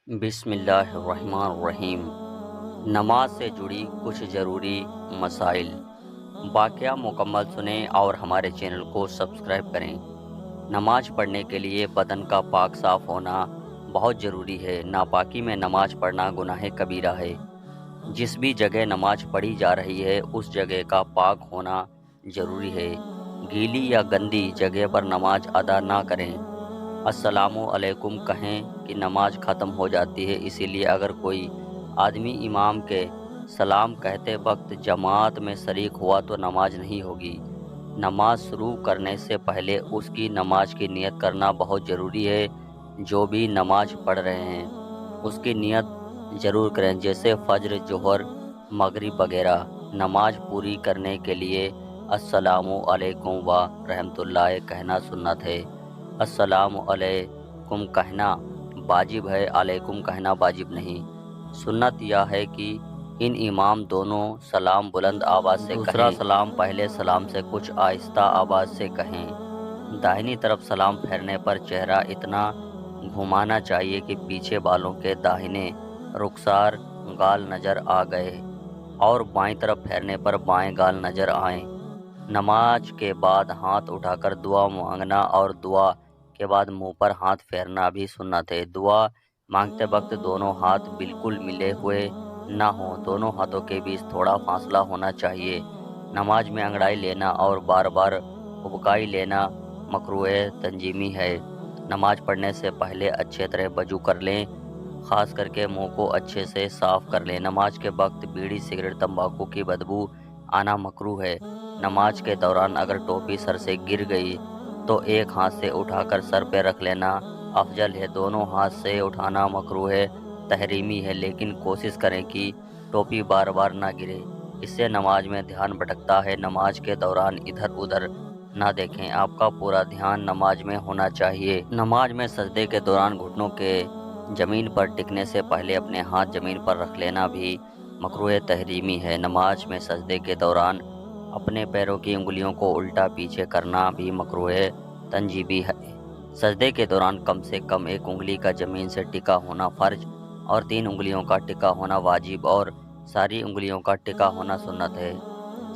بسم اللہ الرحمن الرحیم۔ نماز سے جڑی کچھ ضروری مسائل۔ واقعہ مکمل سنیں اور ہمارے چینل کو سبسکرائب کریں۔ نماز پڑھنے کے لیے بدن کا پاک صاف ہونا بہت ضروری ہے۔ ناپاکی میں نماز پڑھنا گناہ کبیرہ ہے۔ جس بھی جگہ نماز پڑھی جا رہی ہے اس جگہ کا پاک ہونا ضروری ہے۔ گیلی یا گندی جگہ پر نماز ادا نہ کریں۔ السلام علیکم کہیں کہ نماز ختم ہو جاتی ہے، اسی لیے اگر کوئی آدمی امام کے سلام کہتے وقت جماعت میں شریک ہوا تو نماز نہیں ہوگی۔ نماز شروع کرنے سے پہلے اس کی نماز کی نیت کرنا بہت ضروری ہے۔ جو بھی نماز پڑھ رہے ہیں اس کی نیت ضرور کریں، جیسے فجر، ظہر، مغرب وغیرہ۔ نماز پوری کرنے کے لیے السلام علیکم و رحمۃ اللہ کہنا سنت ہے۔ السلام علیکم کہنا واجب ہے، علیکم کہنا واجب نہیں۔ سنت یہ ہے کہ ان امام دونوں سلام بلند آواز سے کہیں۔ دوسرا سلام پہلے سلام سے کچھ آہستہ آواز سے کہیں۔ داہنی طرف سلام پھیرنے پر چہرہ اتنا گھمانا چاہیے کہ پیچھے بالوں کے داہنے رخسار گال نظر آ گئے اور بائیں طرف پھیرنے پر بائیں گال نظر آئیں۔ نماز کے بعد ہاتھ اٹھا کر دعا مانگنا اور دعا کے بعد منہ پر ہاتھ پھیرنا بھی سنت ہے۔ دعا مانگتے وقت دونوں ہاتھ بالکل ملے ہوئے نہ ہوں، دونوں ہاتھوں کے بیچ تھوڑا فاصلہ ہونا چاہیے۔ نماز میں انگڑائی لینا اور بار بار ابکائی لینا مکروہ تنظیمی ہے۔ نماز پڑھنے سے پہلے اچھے طرح وضو کر لیں، خاص کر کے منہ کو اچھے سے صاف کر لیں۔ نماز کے وقت بیڑی، سگریٹ، تمباکو کی بدبو آنا مکروہ ہے۔ نماز کے دوران اگر ٹوپی سر سے گر گئی تو ایک ہاتھ سے اٹھا کر سر پہ رکھ لینا افضل ہے۔ دونوں ہاتھ سے اٹھانا مکروہ تحریمی ہے، لیکن کوشش کریں کہ ٹوپی بار بار نہ گرے، اس سے نماز میں دھیان بھٹکتا ہے۔ نماز کے دوران ادھر ادھر نہ دیکھیں، آپ کا پورا دھیان نماز میں ہونا چاہیے۔ نماز میں سجدے کے دوران گھٹنوں کے زمین پر ٹکنے سے پہلے اپنے ہاتھ زمین پر رکھ لینا بھی مکروہ تحریمی ہے۔ نماز میں سجدے کے دوران اپنے پیروں کی انگلیوں کو الٹا پیچھے کرنا بھی مکروہ تنظیمی ہے۔ سجدے کے دوران کم سے کم ایک انگلی کا زمین سے ٹکا ہونا فرض اور 3 انگلیوں کا ٹکا ہونا واجب اور ساری انگلیوں کا ٹکا ہونا سنت ہے۔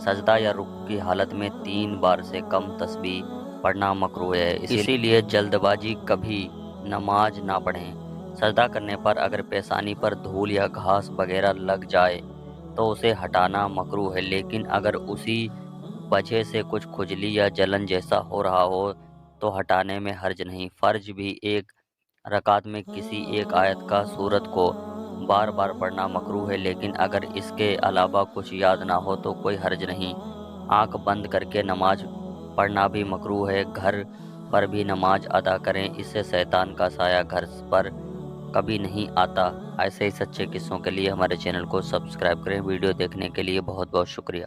سجدہ یا رکوع کی حالت میں 3 بار سے کم تسبیح پڑھنا مکروہ ہے، اسی لیے جلد بازی کبھی نماز نہ پڑھیں۔ سجدہ کرنے پر اگر پیشانی پر دھول یا گھاس وغیرہ لگ جائے تو اسے ہٹانا مکروہ ہے، لیکن اگر اسی وجہ سے کچھ کھجلی یا جلن جیسا ہو رہا ہو تو ہٹانے میں حرج نہیں۔ فرض بھی ایک رکعت میں کسی ایک آیت کا سورت کو بار بار پڑھنا مکروہ ہے، لیکن اگر اس کے علاوہ کچھ یاد نہ ہو تو کوئی حرج نہیں۔ آنکھ بند کر کے نماز پڑھنا بھی مکروہ ہے۔ گھر پر بھی نماز ادا کریں، اس سے شیطان کا سایہ گھر پر کبھی نہیں آتا۔ ایسے ہی سچے قصوں کے لیے ہمارے چینل کو سبسکرائب کریں۔ ویڈیو دیکھنے کے لیے بہت بہت شکریہ۔